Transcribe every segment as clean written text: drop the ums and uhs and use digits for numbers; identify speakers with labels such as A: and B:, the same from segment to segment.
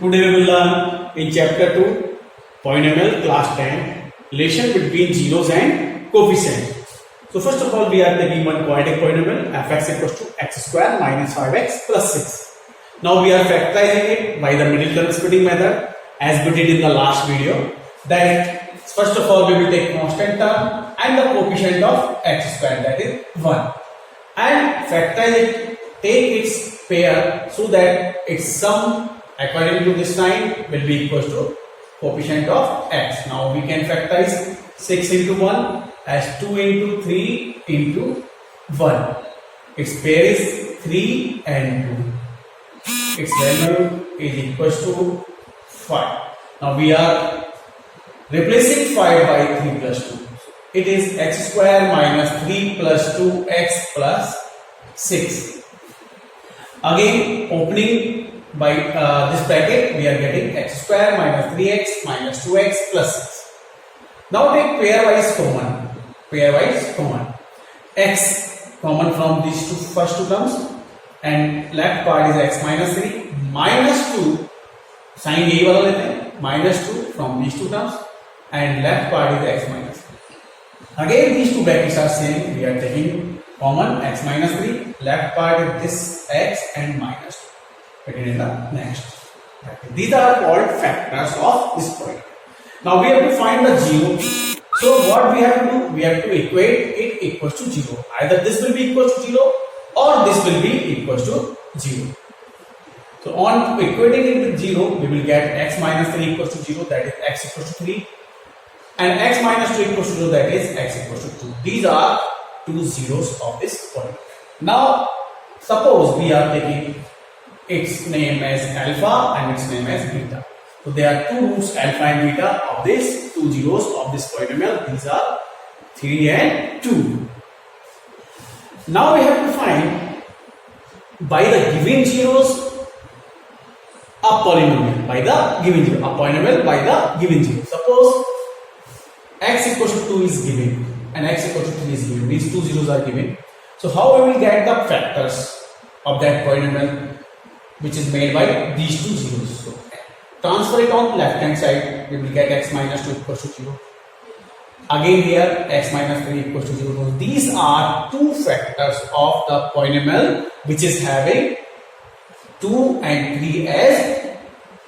A: Today we will learn in chapter 2, polynomial class 10, relation between zeros and coefficients. So first of all, we are taking one quadratic polynomial fx equals to x square minus 5x plus 6. Now we are factorizing it by the middle term splitting method as we did in the last video. That first of all, we will take constant term and the coefficient of x square, that is 1, and factorize it, take its pair so that its sum according to this sign will be equal to coefficient of x. Now we can factorize 6 into 1 as 2 into 3 into 1. Its pair is 3 and 2. Its value is equal to 5. Now we are replacing 5 by 3 plus 2. It is x square minus 3 plus 2x plus 6. Again, opening by this bracket, we are getting x square minus 3x minus 2x plus 6. Now take pairwise common. Pairwise common. X common from these first two terms, and left part is x minus 3 minus 2. Sign ये वाला लेते हैं, minus 2 from these two terms, and left part is x minus 3. Again, these two brackets are same. We are taking common x minus 3. Left part is this x and minus 2. Put it in the next bracket. These are called factors of this point. Now we have to find the 0. So what we have to do? We have to equate it equals to 0. Either this will be equal to 0 or this will be equal to 0. So on equating it with 0, we will get x minus 3 equals to 0, that is x equals to 3, and x minus 2 equals to 0, that is x equals to 2. These are two zeros of this point. Now suppose we are taking its name as alpha and its name as beta. So there are two roots, alpha and beta, of this two zeros of this polynomial. These are 3 and 2. Now we have to find by the given zeros a polynomial by the given zero. A polynomial by the given zero. Suppose x equals to 2 is given and x equals to 3 is given. These two zeros are given. So how we will get the factors of that polynomial which is made by these two zeros? So transfer it on left hand side. We will get x minus 2 equals to 0. Again here x minus 3 equals to 0. So these are two factors of the polynomial which is having 2 and 3 as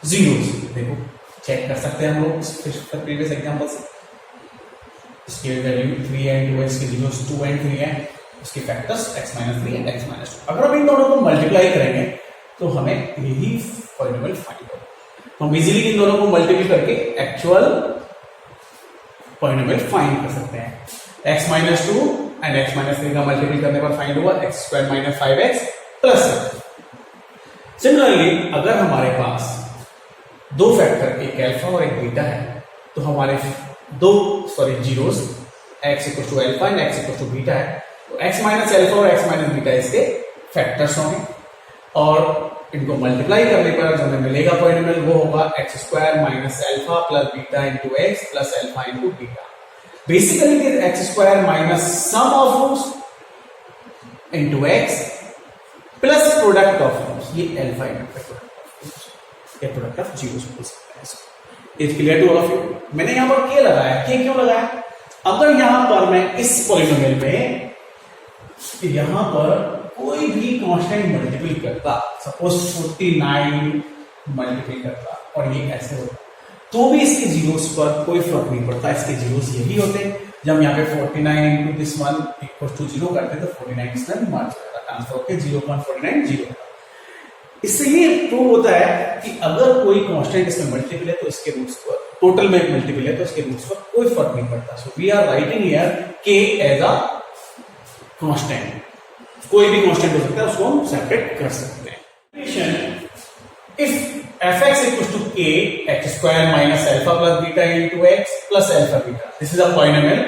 A: zeros. देखो check कर सकते हैं हम लोग previous example से. इसके value 3 and 2 है, इसके zeros 2 and 3 है, इसके factors x minus 3 and x minus 2. अगर हम इन दोनों को मल्टीप्लाई करेंगे तो हमें यही पॉलिनोमियल फाइंड होगा. हम इजीली इन दोनों को मल्टीप्लाई करके एक्चुअल पॉलिनोमियल फाइंड कर सकते हैं. x minus 2 and x minus 3 का मल्टीप्लाई करने पर फाइंड होगा x square minus 5x plus 6. Similarly अगर हमारे पास दो फैक्टर, एक अल्फा और एक बीटा है, तो हमारे zeros x equal to alpha and x equal to beta है, तो x माइनस अल्फा और x माइनस बीटा इसके फैक्टर्स होंगे और इनको मल्टीप्लाई करने पर जो हमें मिलेगा पॉलिनोमियल वो होगा x square minus alpha plus beta into x plus alpha into beta. Basically it is x square minus sum of roots into x plus product of roots. ये alpha into product of product of zeros बोल सकते हैं. Is clear to all of you? मैंने यहां पर क्या लगाया, क्या क्यों लगाया? अगर यहां पर मैं इस पॉलिनोमियल में यहां पर कोई भी कांस्टेंट मल्टीपल करता, सपोज 49 मल्टीपल करता और ये ऐसे होता, तो भी इसके जीरोस पर कोई फर्क नहीं पड़ता. इसके जीरोस यही होते. जब यहाँ पे 49 into this one equal to 0 करते तो 49 इसमें मर्ज होता, ट्रांसफर होकर 0.49 0. इससे ये प्रूव होता है कि अगर कोई कांस्टेंट इसमें मल्टीपल है तो इसके रूट्स पर, टोटल में मल्टीपल है तो इसके रूट्स पर कोई फर्क नहीं पड़ता. So we are writing here k as a constant. कोई भी कांस्टेंट हो सकता है, उसको हम सेपरेट कर सकते हैं. If fx equals to k x square minus alpha plus beta into x plus alpha beta, this is a polynomial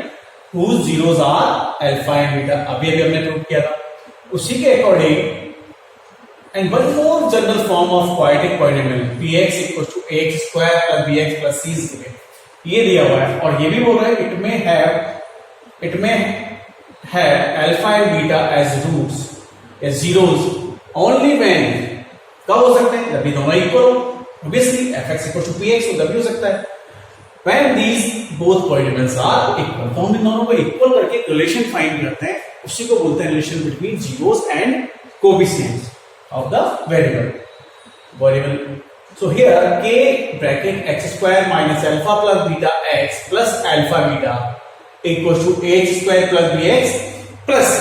A: whose zeros are alpha and beta. अभी हमने प्रूव किया था. उसी के according and one more general form of quadratic polynomial px equals to ax square plus bx plus c is given. ये दिया हुआ है और ये भी बोल रहा है it may have alpha and beta as roots as zeros only when कब हो सकते हैं? जब भी दोनों इक्वल हो. Obviously fx equals to px, so w हो सकता है. When these both polynomials are equal, तो हम इन दोनों को इक्वल करके रिलेशन फाइंड करते हैं, उसी को बोलते हैं relation between zeros and coefficients of the variable. So here k bracket x square minus alpha plus beta x plus alpha beta equals to ax square plus bx plus c.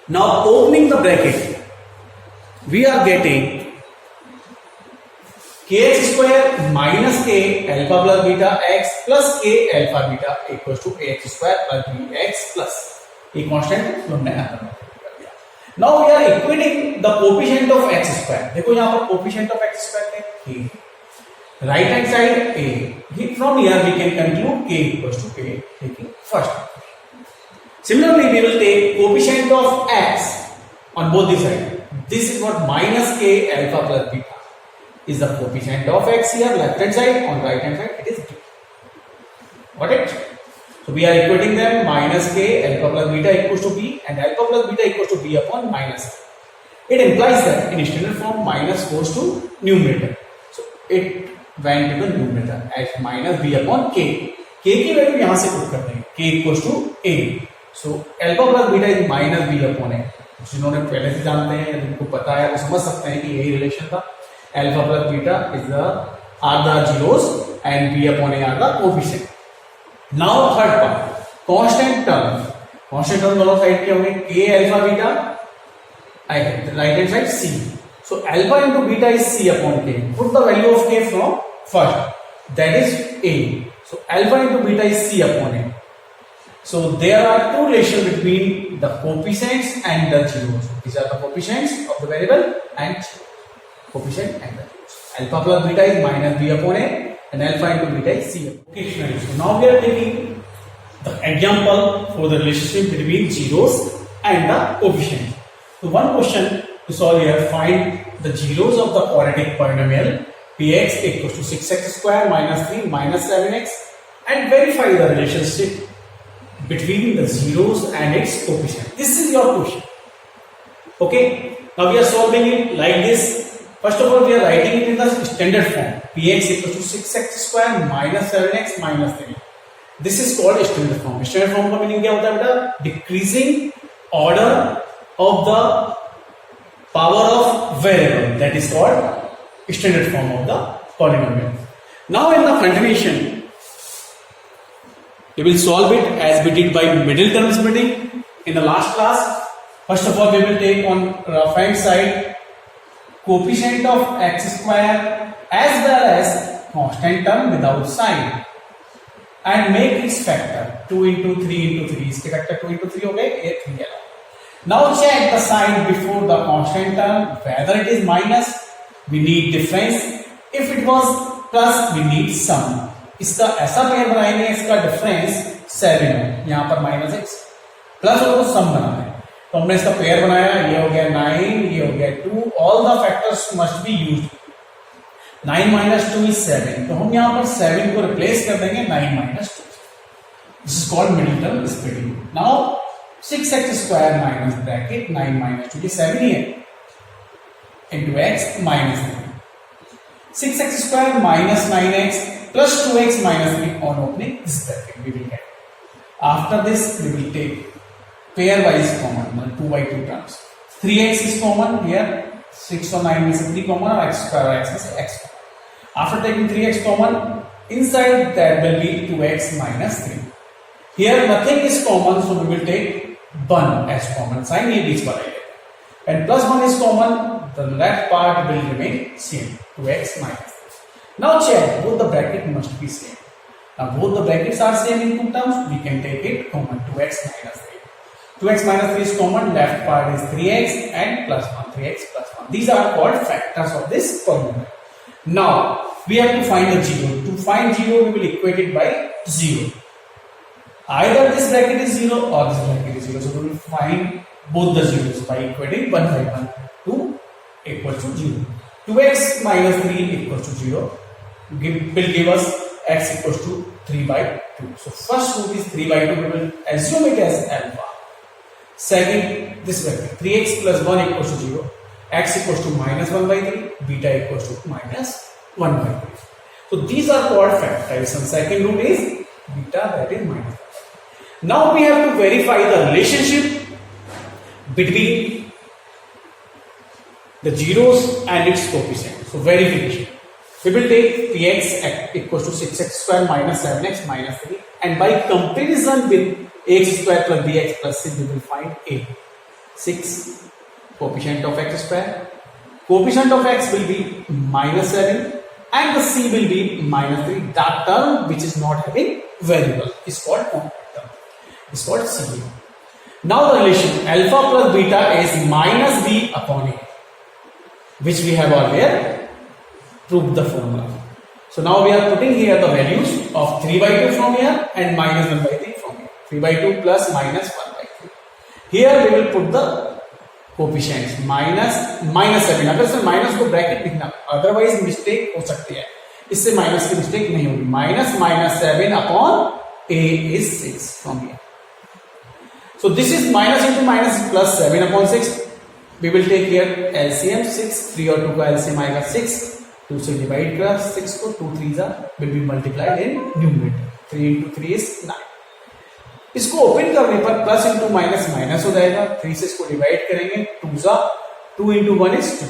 A: Now opening the bracket, we are getting kx square minus k alpha plus beta x plus k alpha beta equals to ax square plus bx plus. ये constant हमने अंदर कर दिया. Now we are equating the coefficient of x square. देखो यहाँ पर coefficient of x square है k. Right hand side a. From here we can conclude k equals to k. Taking first. Similarly, we will take coefficient of x on both the sides. This is what minus k alpha plus beta is the coefficient of x here, left hand side. On right hand side it is b. Got it? So we are equating them. Minus k alpha plus beta equals to b and alpha plus beta equals to b upon minus k. It implies that in standard form minus goes to numerator, so it went to the numerator as minus b upon k. k की value यहाँ से put करते हैं, k equals to a. So alpha plus beta is minus b upon a. जिन्होंने पहले से जानते हैं, जिनको पता है वो समझ सकते हैं कि यही रिलेशन था. Alpha plus beta are the zeros and b upon a are the coefficient. Now third part, constant term. Constant term दोनों साइड के होंगे, k alpha beta, right hand side c. So alpha into beta is c upon k. Put the value of k from first, that is a. So alpha into beta is c upon a. So there are two relations between the coefficients and the zeros. These are the coefficients of the variable and coefficient and the zeros. Alpha plus beta is minus b upon a and alpha into beta is c. Okay, so now we are taking the example for the relationship between zeros and the coefficients. So one question to solve here: find the zeros of the quadratic polynomial px equals to 6x square minus 3 minus 7x and verify the relationship between the zeros and its coefficient. This is your question. Okay, now we are solving it like this. First of all, we are writing it in the standard form. Px equals to 6x square minus 7x minus 3. This is called standard form. Standard form का meaning क्या होता है बेटा? Decreasing order of the power of variable. That is called standard form of the polynomial. Now in the continuation, we will solve it as we did by middle term splitting in the last class. First of all, we will take on right hand side coefficient of x square as well as constant term without sign and make its factor 2 into 3 into 3. इसके factor 2 into 3 हो गए, ये 3 है. Now check the sign before the constant term. Whether it is minus, we need difference. If it was plus, we need sum. इसका ऐसा pair बनाएंगे, इसका difference 7 है, यहाँ पर माइनस एक्स प्लस और सम बनाना है. तो हमने इसका पेयर बनाया, ये हो गया 9, ये हो गया 2. All the factors must be used. 9 minus 2 is 7. तो हम यहाँ पर 7 को रिप्लेस कर देंगे 9 minus 2. This is called middle term splitting. Now 6x square minus bracket 9 minus 2, ये 7 ही है, into x minus 3. 6x square minus 9x plus 2x minus 3 on opening this bracket we will get. After this we will take pairwise common, 2 by 2 terms. 3x is common here, 6 or 9 is 3 common, or x square or x is x common. After taking 3x common, inside that will be 2x minus 3. Here nothing is common, so we will take 1 as common sign, ये बीच वाला है. And plus 1 is common, the left part will remain same, 2x minus 3. Now check, both the bracket must be same. Now both the brackets are same in two terms, we can take it common, 2x minus 3. 2x minus 3 is common, left part is 3x and plus 1, 3x plus 1. These are called factors of this polynomial. Now we have to find the zero. To find zero, we will equate it by 0. Either this bracket is 0 or this bracket is 0. So we will find both the zeros by equating 1 by 1 to equal to 0. 2x minus 3 equals to 0. Will give us x equals to 3 by 2. So first root is 3 by 2. We will assume it as alpha. Second, this vector 3x plus 1 equals to 0. X equals to minus 1 by 3. Beta equals to minus 1 by 3. So these are called factors. And second rule is beta, that is minus. Now we have to verify the relationship between the zeros and its coefficient. So verification. We will take px equals to 6x square minus 7x minus 3, and by comparison with ax square plus bx plus c, we will find a 6 coefficient of x square. Coefficient of x will be minus 7 and the c will be minus 3. That term which is not having variable is called compact term. It's called CA. Now the relation alpha plus beta is minus b upon a, which we have earlier proved the formula. So now we are putting here the values of 3 by 2 from here and minus 1 by 3 from here. 3 by 2 plus minus 1 by 3. Here we will put the coefficients minus 7. अगर इसमें minus को bracket लिखना, otherwise mistake हो सकती है, इससे minus की mistake नहीं होगी. Minus 7 upon a is 6 from here. So this is minus into minus plus 7 upon 6. We will take here LCM 6. 3 और 2 का LCM आएगा 6. 2 से डिवाइड कर 6 को, 2 3s will be multiplied in numerator. 3 into 3 is 9. इसको ओपन करने पर प्लस इंटू माइनस माइनस हो जाएगा. 3 से इसको डिवाइड करेंगे, 2 into 1 is 2.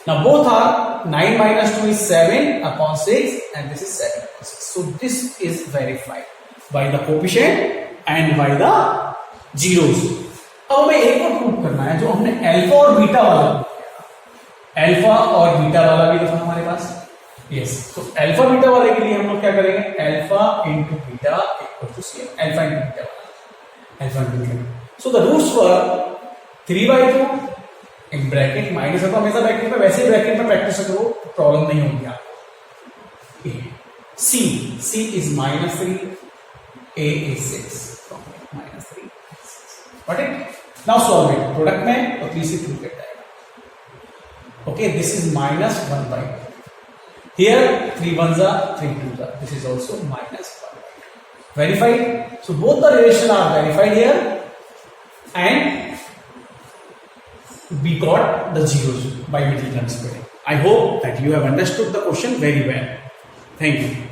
A: Now both are 9 minus 2 is 7 upon 6 and this is 7 upon 6. So this is verified by the coefficient and by the zeros. अब हमें एक और प्रूव करना है, जो हमने अल्फा और बीटा वाला, अल्फा और बीटा वाला भी देखा हमारे पास. यस, तो अल्फा बीटा वाले के लिए हम लोग क्या करेंगे, alpha into beta equal to c. Alpha into beta वाला, alpha into beta. So the roots were 3 by 2 in bracket minus है, तो हमेशा ब्रैकेट में, वैसे ब्रैकेट में प्रैक्टिस करो, प्रॉब्लम नहीं होगी आपको. C is minus 3, A is 6 from minus 3. Got it? Now solve it. Product में तो 3 से 2 कट जाएगा. Okay, this is minus 1 by 2. Here 3 1s are 3 2s are. This is also minus 1 by 2. Verified. So both the relation are verified here, and we got the zeros by middle term squaring. I hope that you have understood the question very well. Thank you.